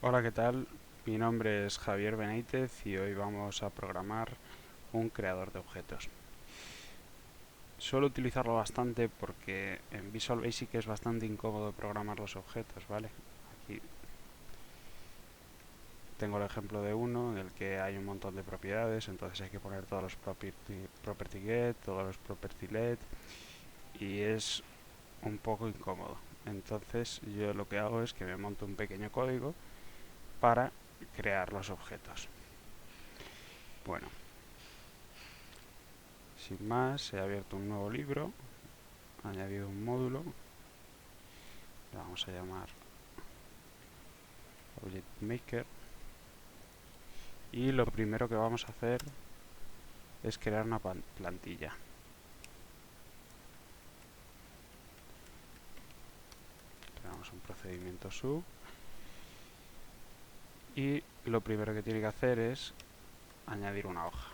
Hola, ¿qué tal? Mi nombre es Javier Benítez y hoy vamos a programar un creador de objetos. Suelo utilizarlo bastante porque en Visual Basic es bastante incómodo programar los objetos, ¿vale? Aquí tengo el ejemplo de uno en el que hay un montón de propiedades, entonces hay que poner todos los property get, todos los property let y es un poco incómodo. Entonces yo lo que hago es que me monto un pequeño código para crear los objetos. Bueno, sin más, he abierto un nuevo libro, he añadido un módulo, le vamos a llamar Object Maker, y lo primero que vamos a hacer es crear una plantilla. Creamos un procedimiento sub y lo primero que tiene que hacer es añadir una hoja.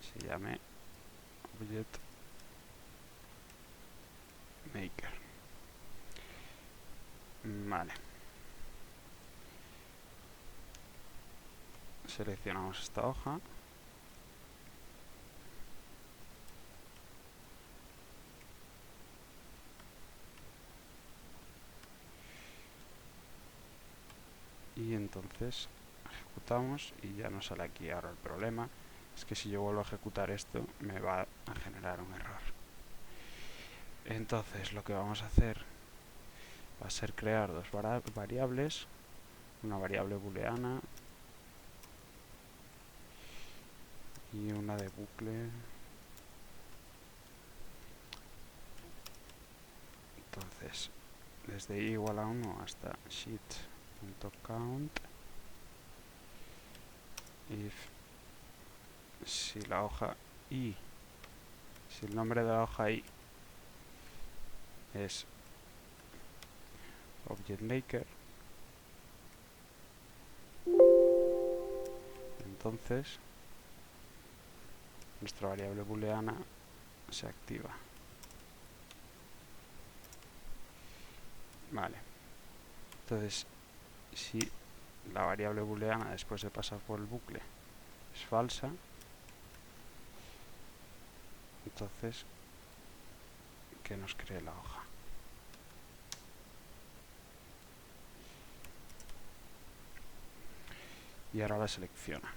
Se llame Object Maker. Vale. Seleccionamos esta hoja. Y entonces ejecutamos y ya nos sale aquí. Ahora el problema es que si yo vuelvo a ejecutar esto me va a generar un error. Entonces lo que vamos a hacer va a ser crear dos variables, una variable booleana y una de bucle. Entonces desde i igual a 1 hasta sheet.count if si la hoja i, si el nombre de la hoja i es Object Maker, entonces nuestra variable booleana se activa. Vale, entonces si la variable booleana después de pasar por el bucle es falsa, entonces que nos cree la hoja. Y ahora la selecciona.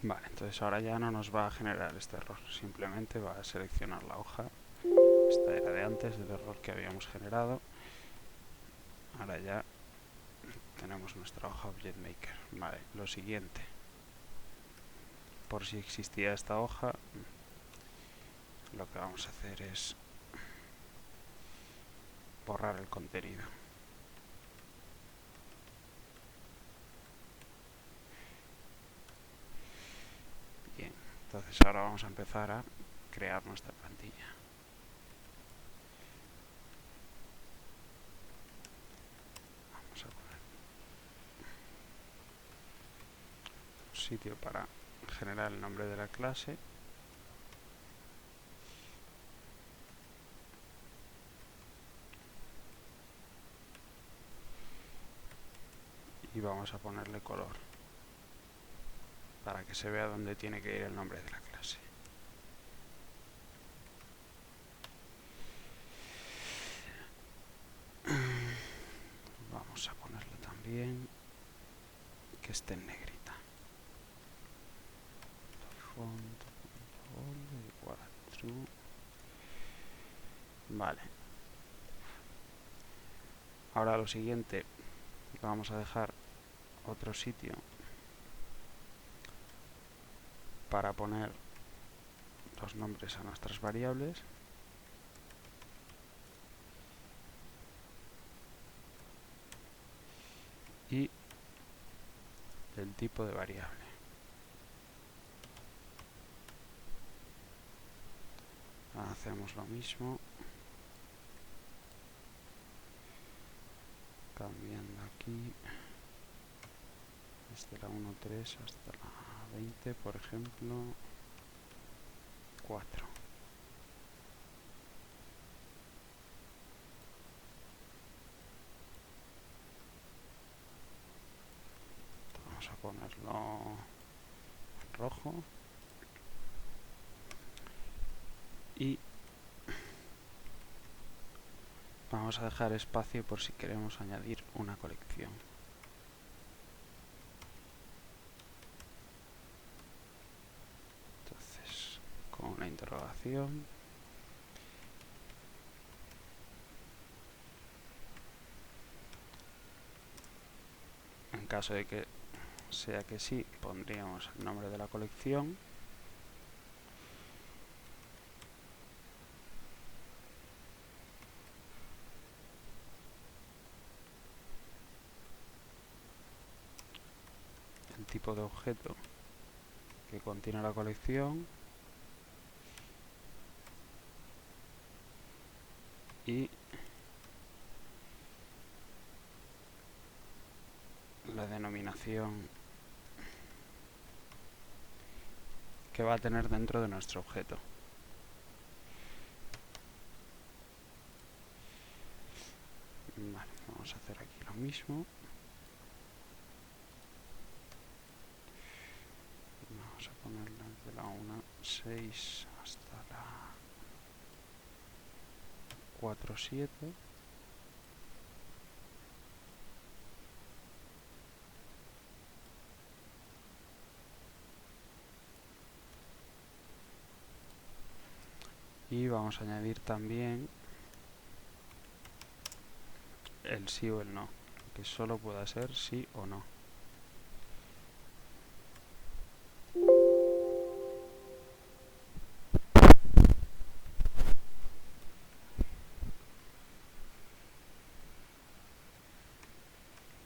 Vale, entonces ahora ya no nos va a generar este error, simplemente va a seleccionar la hoja. Esta era de antes del error que habíamos generado. Ahora ya tenemos nuestra hoja Object Maker. Vale, lo siguiente, por si existía esta hoja, lo que vamos a hacer es borrar el contenido. Bien, entonces ahora vamos a empezar a crear nuestra plantilla. Vamos a poner un sitio para generar el nombre de la clase. Y vamos a ponerle color para que se vea dónde tiene que ir el nombre de la clase. Vamos a ponerle también que esté en negrita. Font igual a true. Vale. Ahora lo siguiente, vamos a dejar otro sitio para poner los nombres a nuestras variables. Y el tipo de variable. hacemos lo mismo, cambiando aquí desde la 1.3 hasta la 20, por ejemplo, 4. Vamos a ponerlo rojo y vamos a dejar espacio por si queremos añadir una colección. Entonces, con una interrogación, en caso de que sea que sí, pondríamos el nombre de la colección. El tipo de objeto que contiene la colección y la denominación que va a tener dentro de nuestro objeto. Vale, vamos a hacer aquí lo mismo. Vamos a ponerla de la 1.6 hasta la 4.7. Y vamos a añadir también el sí o el no, que solo pueda ser sí o no.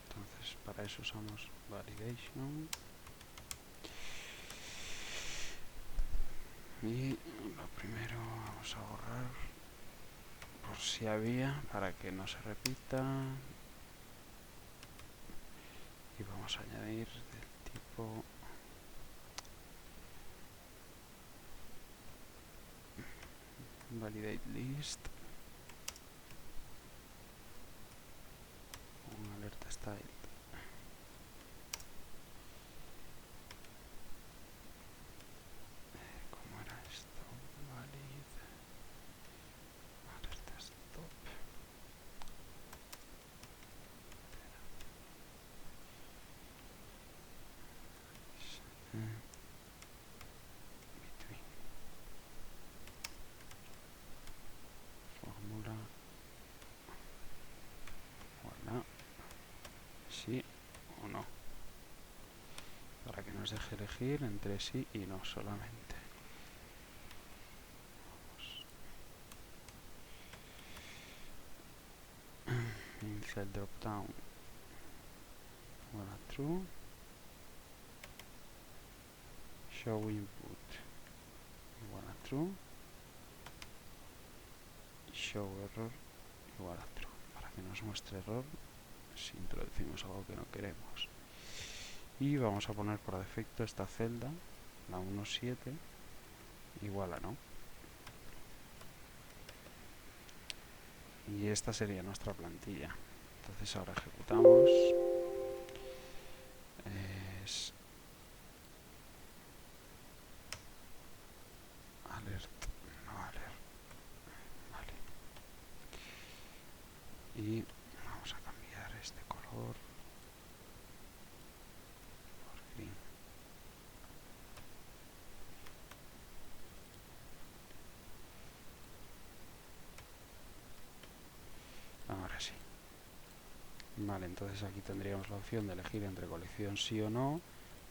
Entonces para eso usamos validation. Y lo primero vamos a borrar por si había, para que no se repita. Y vamos a añadir del tipo validate list, un alerta style. ¿Cómo era esto? Valid alerta stop. Between fórmula, voilà, sí o no, para que nos deje elegir entre sí y no solamente. Inicia el drop down, voilà, true, show input, voilà, true, show error, igual a true, para que nos muestre error si introducimos algo que no queremos. Y vamos a poner por defecto esta celda, la 1.7, igual a no. Y esta sería nuestra plantilla. Entonces ahora ejecutamos. Es alert, no alert. Vale. Y vamos a cambiar este color por green. Ahora sí. Vale, entonces aquí tendríamos la opción de elegir entre colección sí o no,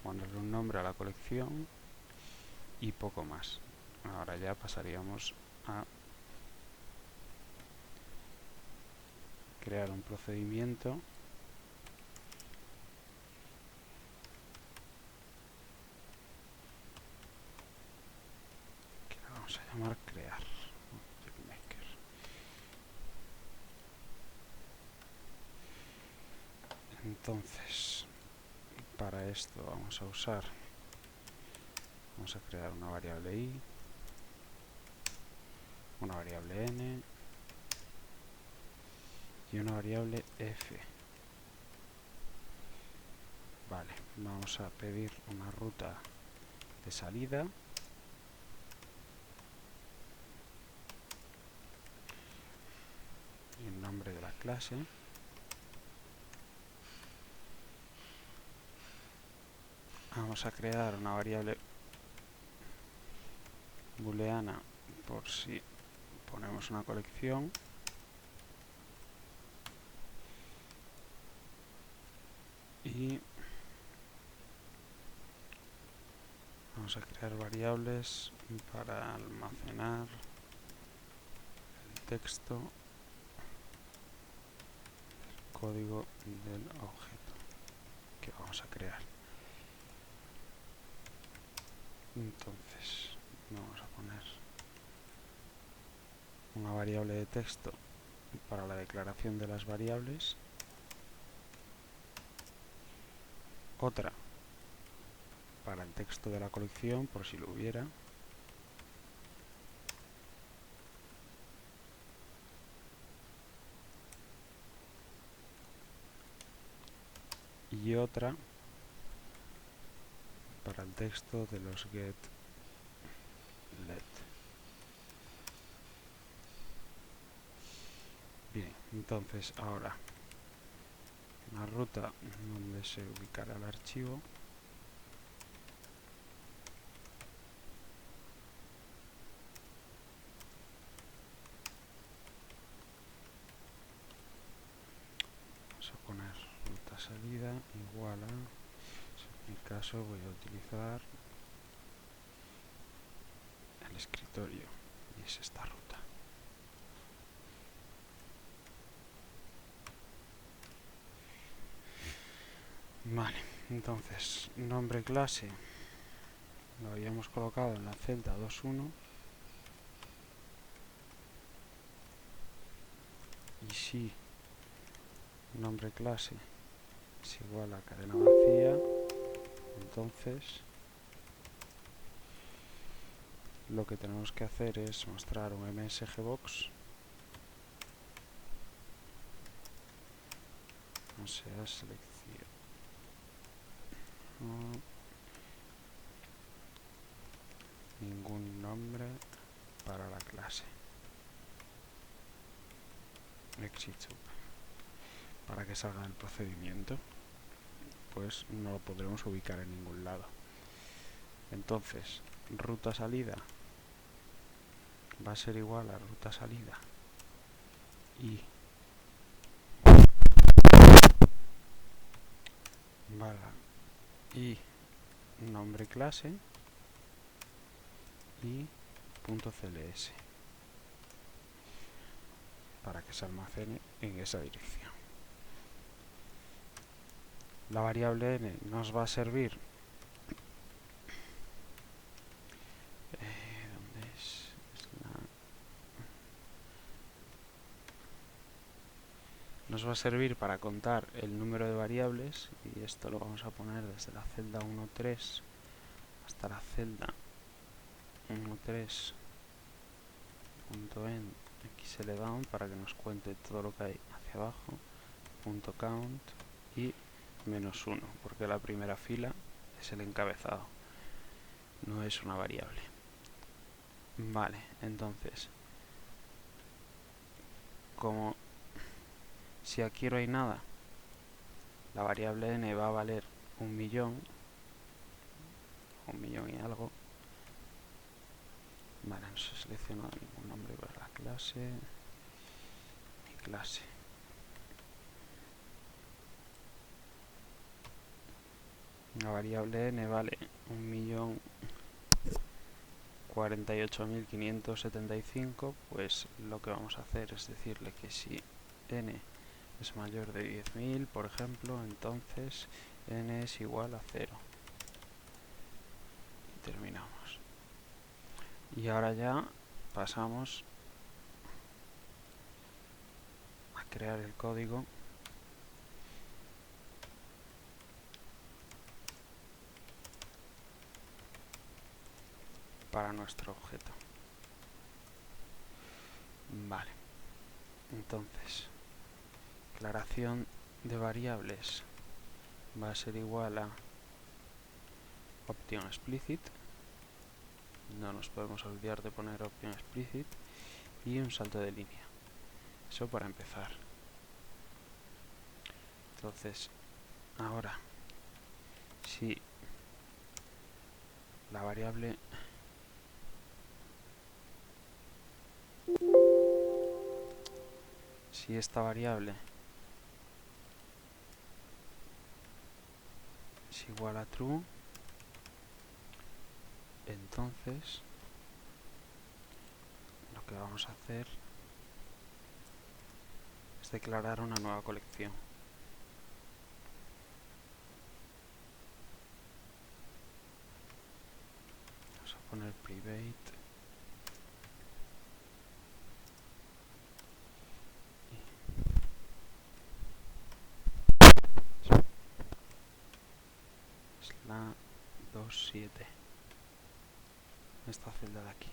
ponerle un nombre a la colección y poco más. Ahora ya pasaríamos a crear un procedimiento que le vamos a llamar crear. Entonces, para esto vamos a crear una variable i, una variable n y una variable f. Vale, vamos a pedir una ruta de salida y el nombre de la clase. Vamos a crear una variable booleana por si ponemos una colección. Y vamos a crear variables para almacenar el texto, el código del objeto que vamos a crear. Entonces vamos a poner una variable de texto para la declaración de las variables, otra para el texto de la colección por si lo hubiera, y otra para el texto de los get let. Bien, entonces ahora la ruta donde se ubicará el archivo. Vamos a poner ruta salida igual a, en mi caso voy a utilizar el escritorio y es esta ruta. Vale, entonces nombre clase lo habíamos colocado en la celda 2.1 y si nombre clase es igual a cadena vacía, entonces lo que tenemos que hacer es mostrar un msgbox, o sea, selección ningún nombre para la clase, exit sub, para que salga el procedimiento, pues no lo podremos ubicar en ningún lado. Entonces ruta salida va a ser igual a ruta salida y nombre clase y .cls para que se almacene en esa dirección. La variable n nos va a servir nos va a servir para contar el número de variables, y esto lo vamos a poner desde la celda 1.3 hasta la celda 1.3.end xldown para que nos cuente todo lo que hay hacia abajo, .count y -1, porque la primera fila es el encabezado, no es una variable. Vale, entonces como si aquí no hay nada, la variable n va a valer 1.000.000, 1.000.000 y algo. Vale, no se ha seleccionado ningún nombre para la clase, mi clase. La variable n vale 1.048.575, pues lo que vamos a hacer es decirle que si n es mayor de 10.000, por ejemplo, entonces n es igual a 0. Y terminamos. Y ahora ya pasamos a crear el código para nuestro objeto. Vale, entonces declaración de variables va a ser igual a option explicit, no nos podemos olvidar de poner option explicit, y un salto de línea. Eso para empezar. Entonces, ahora, si la variable si esta variable es igual a true, entonces lo que vamos a hacer es declarar una nueva colección. Vamos a poner private es la 27, esta celda de aquí.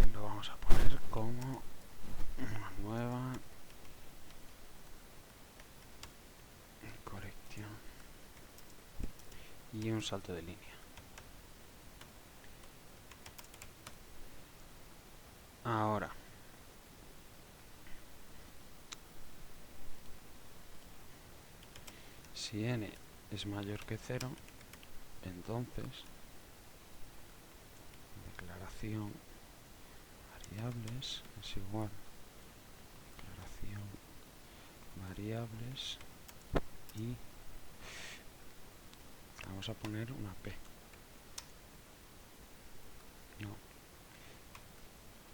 Y lo vamos a poner como una nueva colección y un salto de línea. Ahora, si n es mayor que 0, entonces declaración variables es igual declaración variables y vamos a poner una p. No,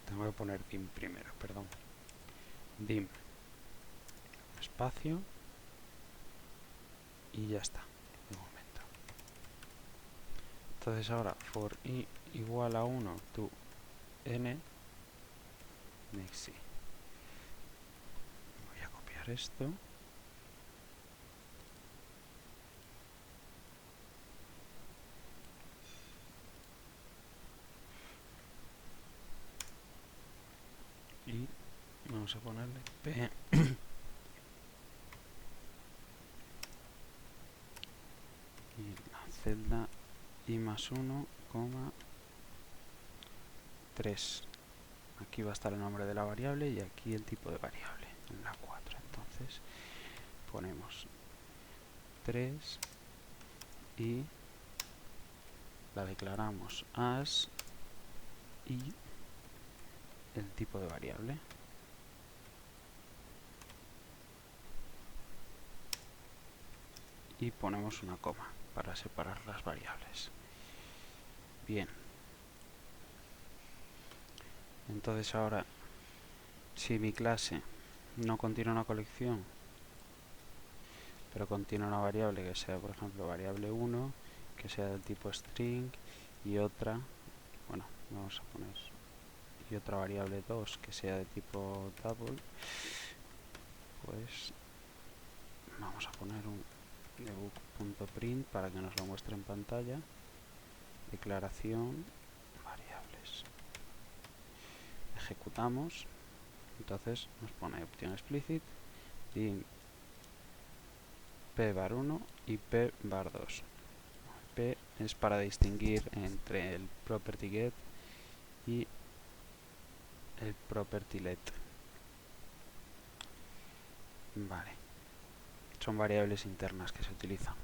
tengo que poner dim primero, perdón. Dim espacio y ya está, de momento. Entonces ahora for i igual a 1 to n nexi. Voy a copiar esto. Y vamos a ponerle p y la celda i más 1, 3. Aquí va a estar el nombre de la variable y aquí el tipo de variable, en la 4. Entonces ponemos 3 y la declaramos as y el tipo de variable. Y ponemos una coma para separar las variables. Bien. Entonces ahora, si mi clase no contiene una colección, pero contiene una variable que sea, por ejemplo, variable 1, que sea del tipo string, y otra, bueno, vamos a poner, y otra variable 2 que sea de tipo double, pues vamos a poner un debug.print para que nos lo muestre en pantalla. Declaración variables. Ejecutamos. Entonces nos pone opción explicit y p var 1 y p var 2. P es para distinguir entre el property get y el property let. Vale. Son variables internas que se utilizan.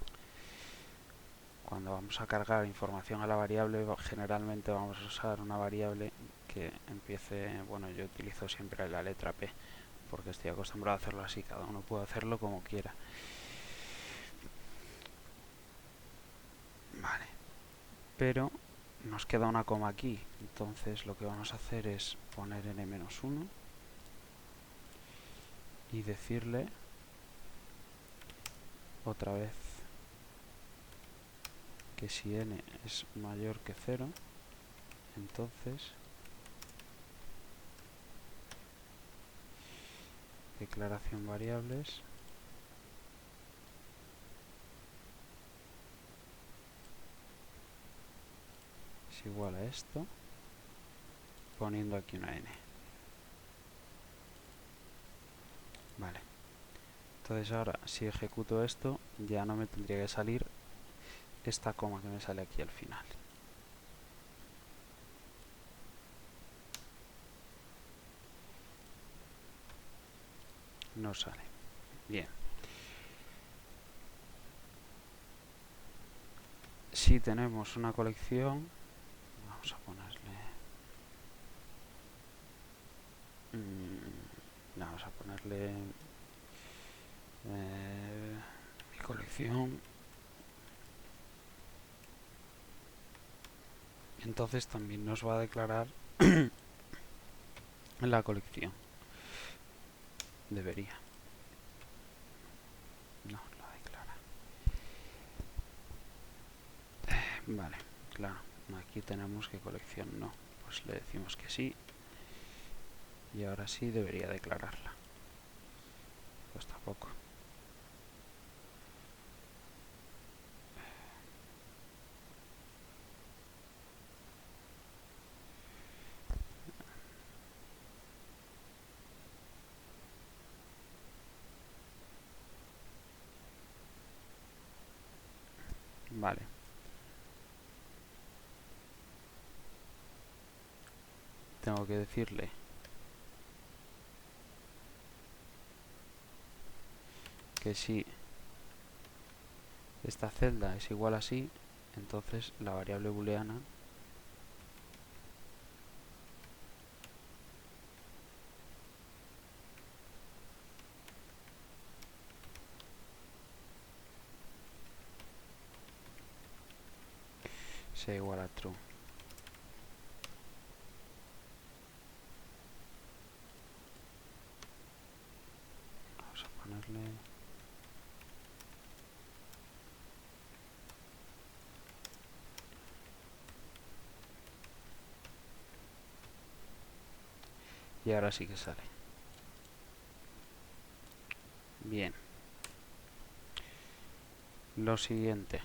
Cuando vamos a cargar información a la variable, generalmente vamos a usar una variable que empiece, bueno, yo utilizo siempre la letra P, porque estoy acostumbrado a hacerlo así, cada uno puede hacerlo como quiera. Vale. Pero nos queda una coma aquí, entonces lo que vamos a hacer es poner n-1 y decirle otra vez que si n es mayor que 0, entonces declaración variables es igual a esto, poniendo aquí una n. Vale. Entonces ahora, si ejecuto esto, ya no me tendría que salir esta coma que me sale aquí al final. No sale. Bien. Si tenemos una colección, vamos a ponerle... vamos a ponerle... mi colección. Entonces también nos va a declarar la colección. Debería. No, la declara. Vale, claro. Aquí tenemos que colección no. Pues le decimos que sí. Y ahora sí debería declararla. Pues tampoco. Vale. Tengo que decirle que si esta celda es igual a sí, entonces la variable booleana sea igual a true. Vamos a ponerle... Y ahora sí que sale. Bien. Lo siguiente.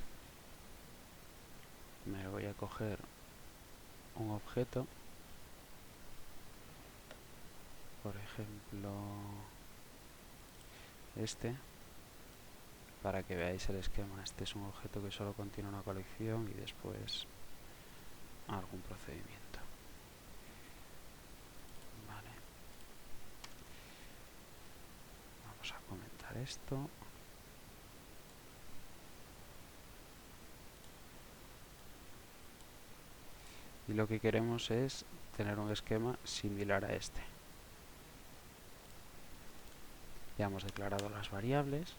Me voy a coger un objeto. Por ejemplo... este. Para que veáis el esquema. Este es un objeto que solo contiene una colección y después algún procedimiento. Vale. Vamos a comentar esto. Y lo que queremos es tener un esquema similar a este. Ya hemos declarado las variables.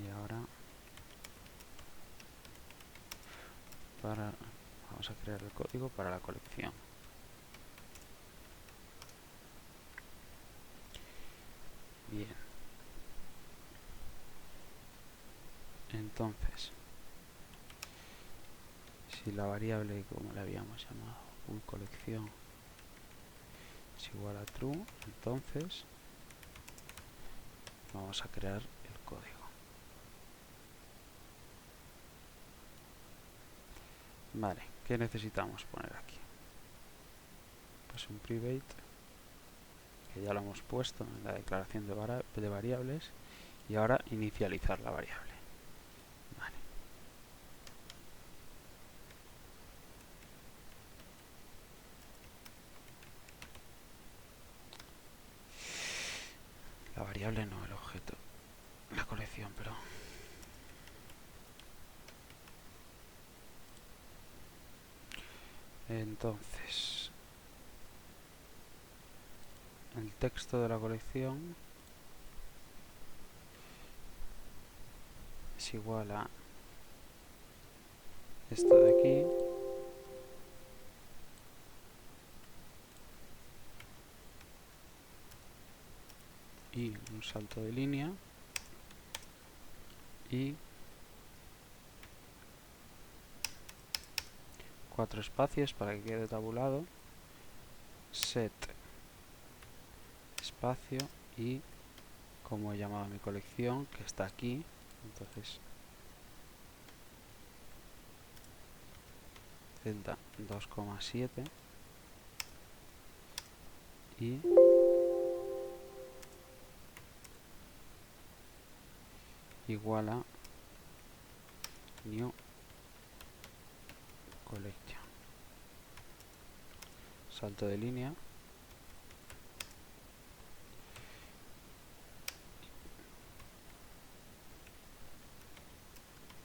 Y ahora vamos a crear el código para la colección. Bien. Entonces, si la variable, como le habíamos llamado, colección es igual a true, entonces vamos a crear el código. Vale, ¿qué necesitamos poner aquí? Pues un private, que ya lo hemos puesto en la declaración de variables, y ahora inicializar la variable. Vale. La variable no, el objeto. La colección, perdón. Entonces, el texto de la colección es igual a esto de aquí y un salto de línea y 4 espacios para que quede tabulado, set espacio y como he llamado a mi colección, que está aquí. Entonces celda 2,7 y igual a new collection, salto de línea,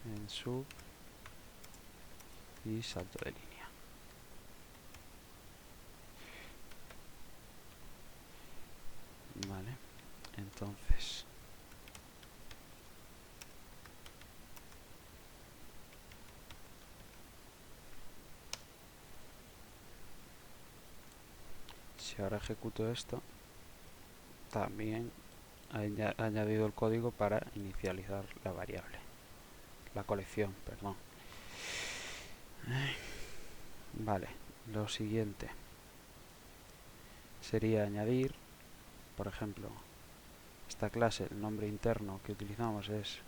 en sub y salto de línea. Vale, entonces si ahora ejecuto esto, también he añadido el código para inicializar la variable, la colección, perdón. Vale, lo siguiente sería añadir, por ejemplo, esta clase, el nombre interno que utilizamos es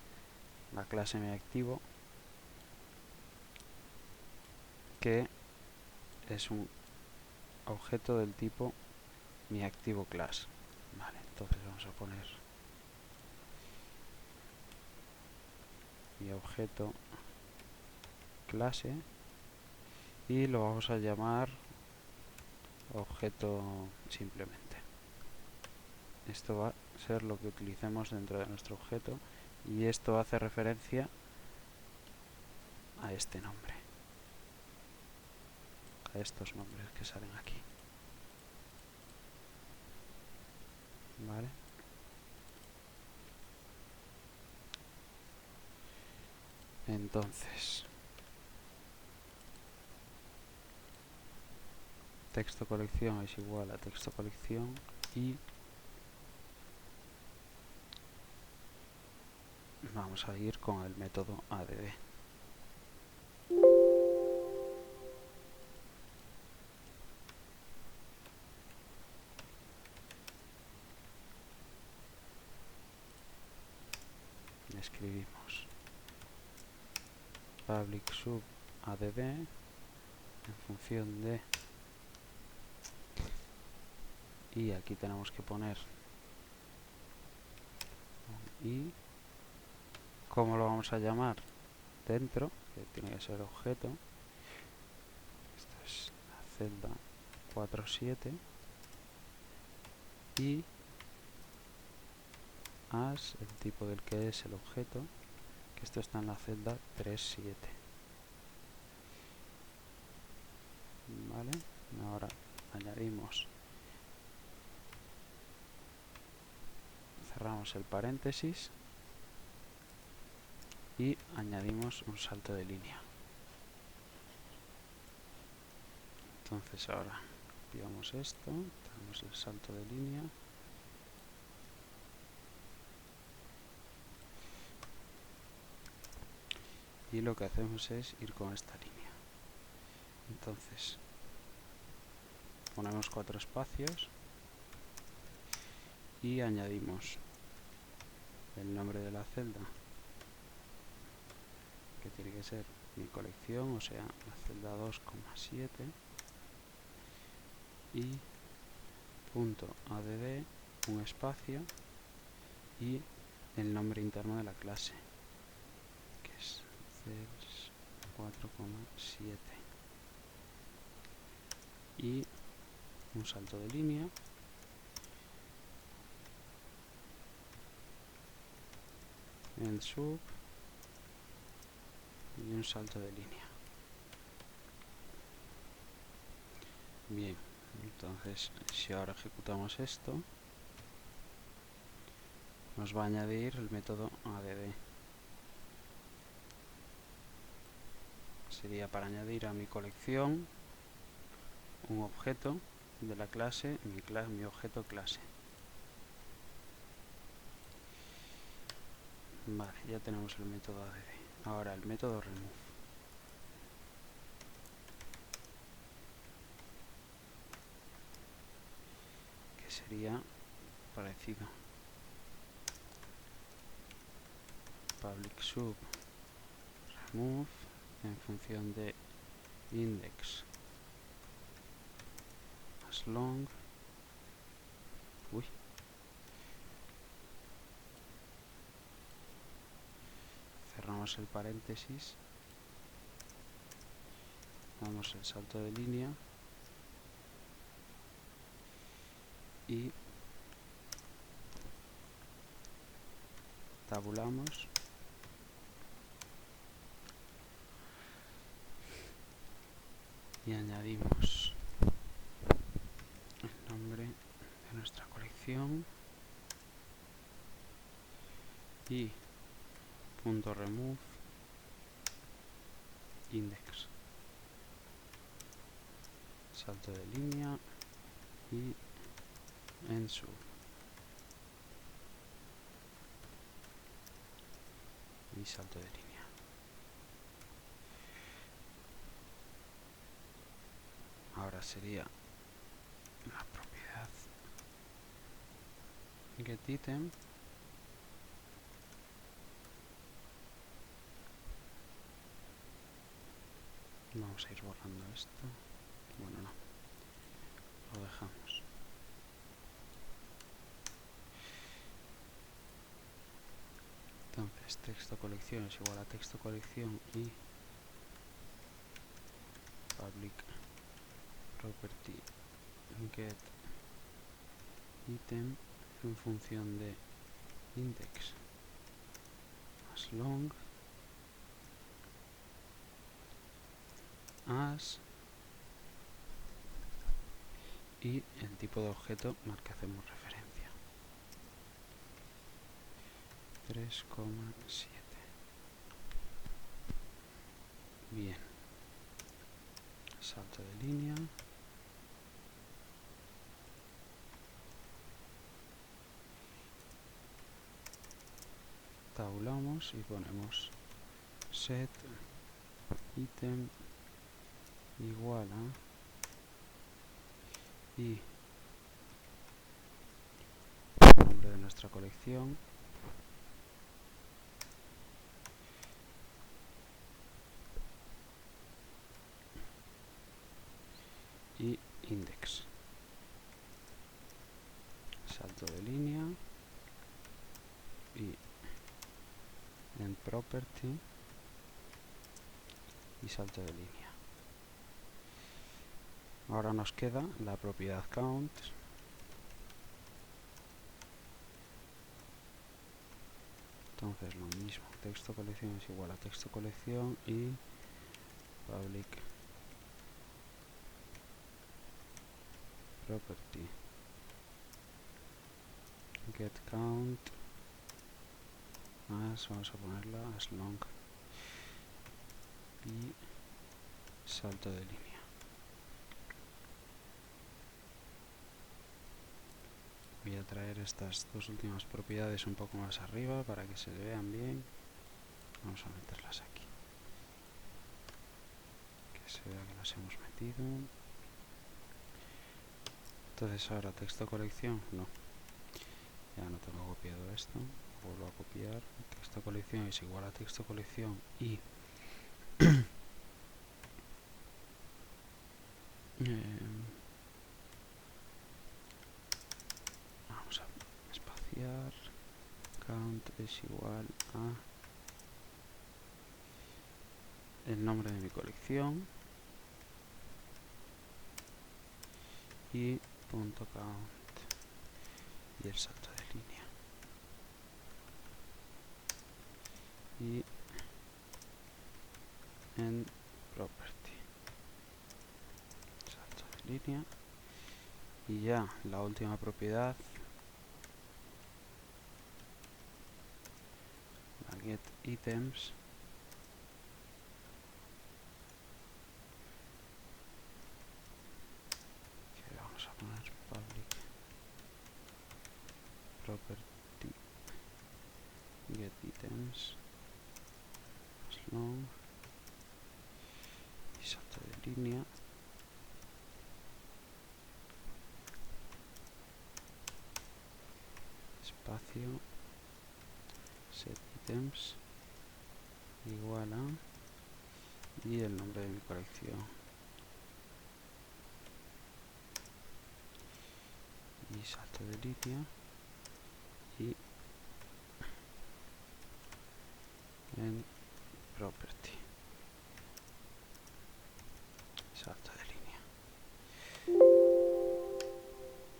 la clase MyActivo, que es un objeto del tipo MyActivoClass. Vale, entonces vamos a poner mi objeto clase y lo vamos a llamar objeto simplemente. Esto va a ser lo que utilicemos dentro de nuestro objeto y esto hace referencia a este nombre, a estos nombres que salen aquí. Vale. Entonces, texto colección es igual a texto colección y vamos a ir con el método add. Escribimos public sub add en función de, y aquí tenemos que poner y cómo lo vamos a llamar dentro, que tiene que ser objeto. Esto es la celda 4.7 y as el tipo del que es el objeto, que esto está en la celda 3.7. Vale, ahora añadimos, cerramos el paréntesis y añadimos un salto de línea. Entonces ahora copiamos esto, tenemos el salto de línea y lo que hacemos es ir con esta línea. Entonces ponemos 4 espacios y añadimos el nombre de la celda, que tiene que ser mi colección, o sea, la celda 2,7 y punto add un espacio y el nombre interno de la clase, que es cels 4,7 y un salto de línea en sub y un salto de línea. Bien, entonces si ahora ejecutamos esto, nos va a añadir el método add. Sería para añadir a mi colección un objeto de la clase, mi objeto clase. Vale, ya tenemos el método add. Ahora el método remove. Que sería parecido. public sub remove en función de index as long. Uy. Cerramos el paréntesis, damos el salto de línea y tabulamos y añadimos el nombre de nuestra colección y punto remove index, salto de línea y en sub. Y salto de línea. Ahora sería la propiedad getItem vamos a ir borrando esto. Bueno, no, lo dejamos. Entonces texto colección es igual a texto colección y public property get item en función de index as long as y el tipo de objeto al que hacemos referencia 3,7. Bien, salto de línea, tabulamos y ponemos set item igual a y el nombre de nuestra colección y index, salto de línea y en property y salto de línea. Ahora nos queda la propiedad count entonces lo mismo, texto colección es igual a texto colección y public property get count más, vamos a ponerla as long y salto de línea. Voy a traer estas dos últimas propiedades un poco más arriba para que se vean bien. Vamos a meterlas aquí, que se vea que las hemos metido. Entonces ahora texto colección, no, ya no tengo copiado esto, vuelvo a copiar, texto colección es igual a texto colección y vamos a espaciar, count es igual a el nombre de mi colección y punto count y el salto de línea y en property salto de línea y ya la última propiedad, la get items, que vamos a poner public property get items as long y salto de línea espacio set items igual a, y el nombre de mi colección, y salto de línea, y en property, salto de línea.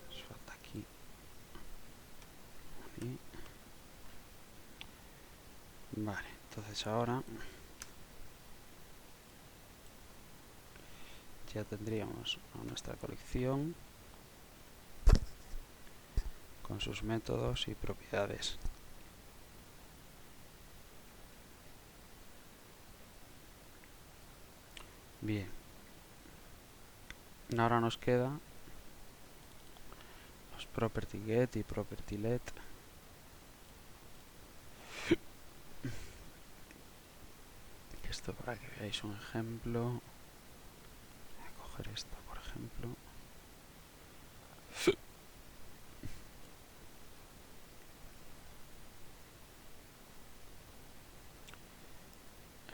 Nos falta aquí un i. Vale, entonces ahora ya tendríamos a nuestra colección con sus métodos y propiedades. Bien, ahora nos queda los property get y property let. Esto para que veáis un ejemplo. Voy a coger esto, por ejemplo.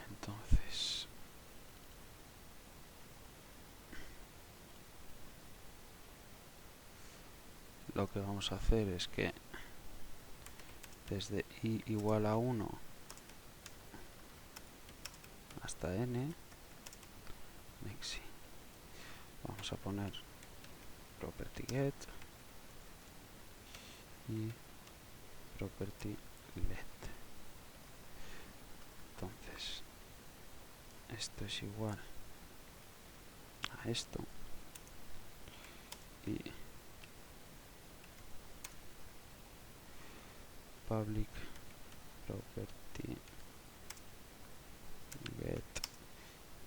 Entonces, lo que vamos a hacer es que desde i igual a 1 hasta n, Mexi, vamos a poner property get y property let. Entonces, esto es igual a esto y public property get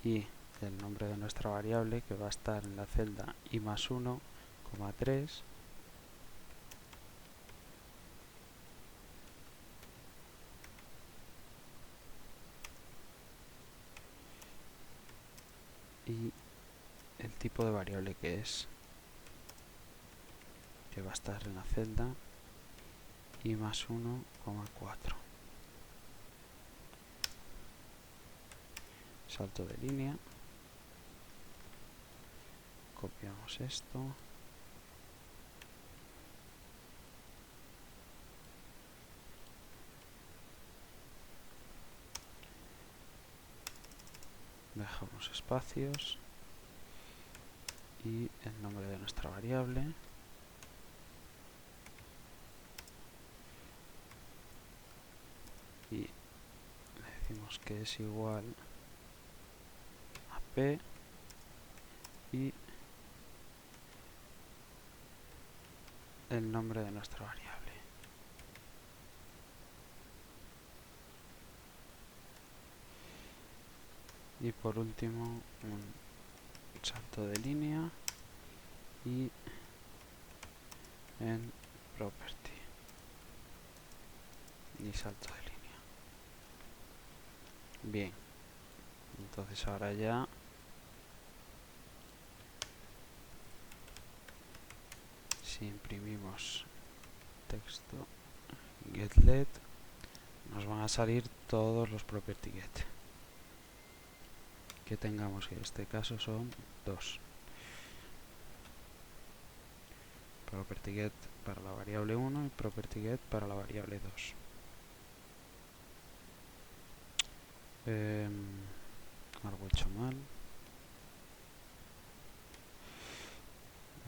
y el nombre de nuestra variable, que va a estar en la celda i más 1, 3, y el tipo de variable que es, que va a estar en la celda i más 1, 4. Salto de línea, copiamos esto, dejamos espacios y el nombre de nuestra variable, y le decimos que es igual a p y el nombre de nuestra variable. Y por último un salto de línea y en property y salto de línea. Bien, entonces ahora ya si imprimimos texto getLet, nos van a salir todos los property get que tengamos, que en este caso son 2. Property get para la variable 1 y property get para la variable 2. Algo hecho mal.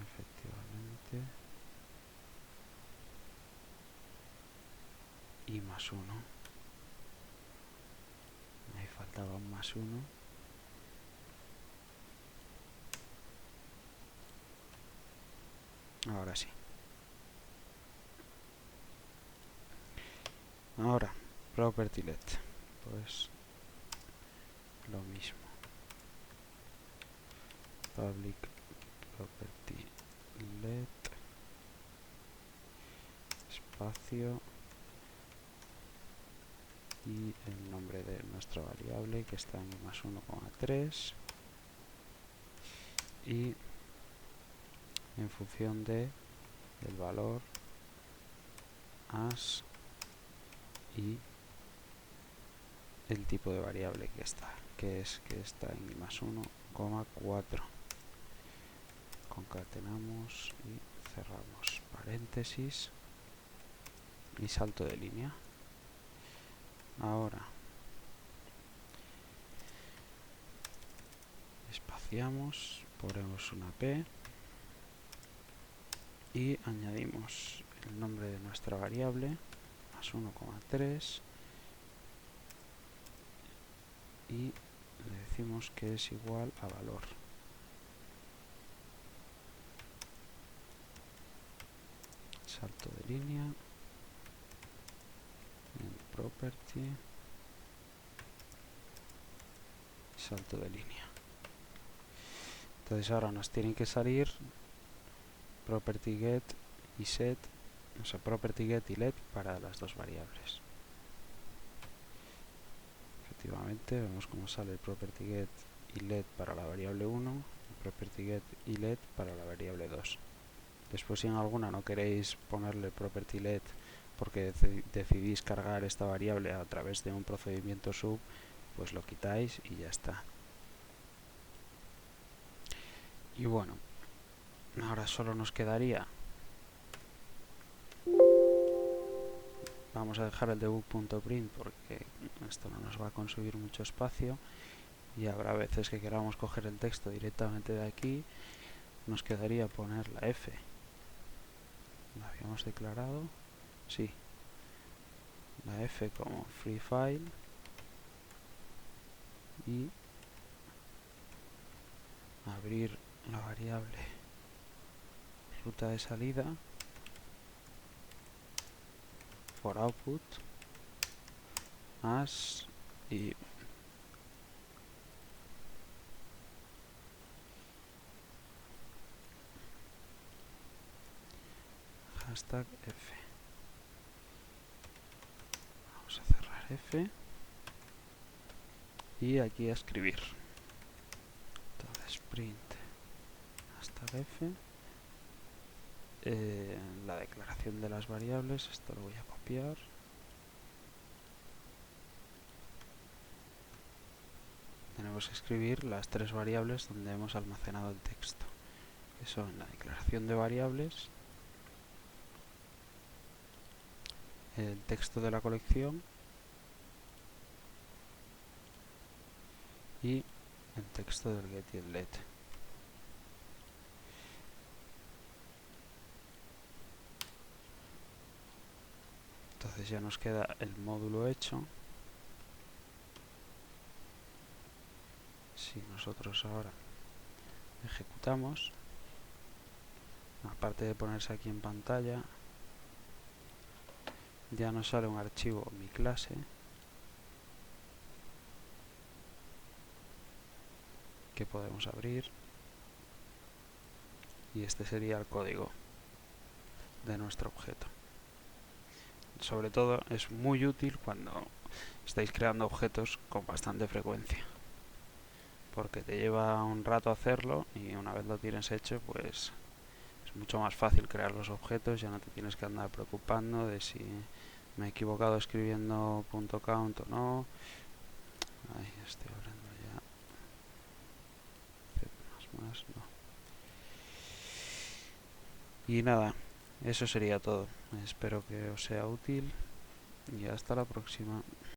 Efectivamente. Y más 1. Ahí faltaba un más 1. Ahora sí. Ahora, property let. Pues lo mismo. Public property let espacio y el nombre de nuestra variable, que está en más 1, 3, y en función de el valor as y el tipo de variable que está, que está en i+1,4. Concatenamos y cerramos paréntesis y salto de línea. Ahora espaciamos, ponemos una P y añadimos el nombre de nuestra variable, +1,3, y le decimos que es igual a valor. Salto de línea, en property, salto de línea. Entonces ahora nos tienen que salir property get y set, o sea, property get y let para las dos variables. Efectivamente, vemos cómo sale el property get y let para la variable 1, y property get y let para la variable 2. Después, si en alguna no queréis ponerle property let porque decidís cargar esta variable a través de un procedimiento sub, pues lo quitáis y ya está. Y bueno, ahora solo nos quedaría, vamos a dejar el debug.print porque esto no nos va a consumir mucho espacio, y habrá veces que queramos coger el texto directamente de aquí. Nos quedaría poner la F. ¿La habíamos declarado? Sí. La F como free file y abrir la variable ruta de salida for output as y hashtag F. Vamos a cerrar F y aquí a escribir. Entonces print hashtag F, la declaración de las variables, esto lo voy a copiar. Tenemos que escribir las tres variables donde hemos almacenado el texto, que son la declaración de variables, el texto de la colección y el texto del get y el let. Entonces ya nos queda el módulo hecho. Si nosotros ahora ejecutamos, aparte de ponerse aquí en pantalla, ya nos sale un archivo mi clase que podemos abrir, y este sería el código de nuestro objeto. Sobre todo es muy útil cuando estáis creando objetos con bastante frecuencia, porque te lleva un rato hacerlo y una vez lo tienes hecho, pues es mucho más fácil crear los objetos. Ya no te tienes que andar preocupando de si me he equivocado escribiendo .count o no. Ahí estoy abriendo ya. No. Y nada, eso sería todo. Espero que os sea útil y hasta la próxima.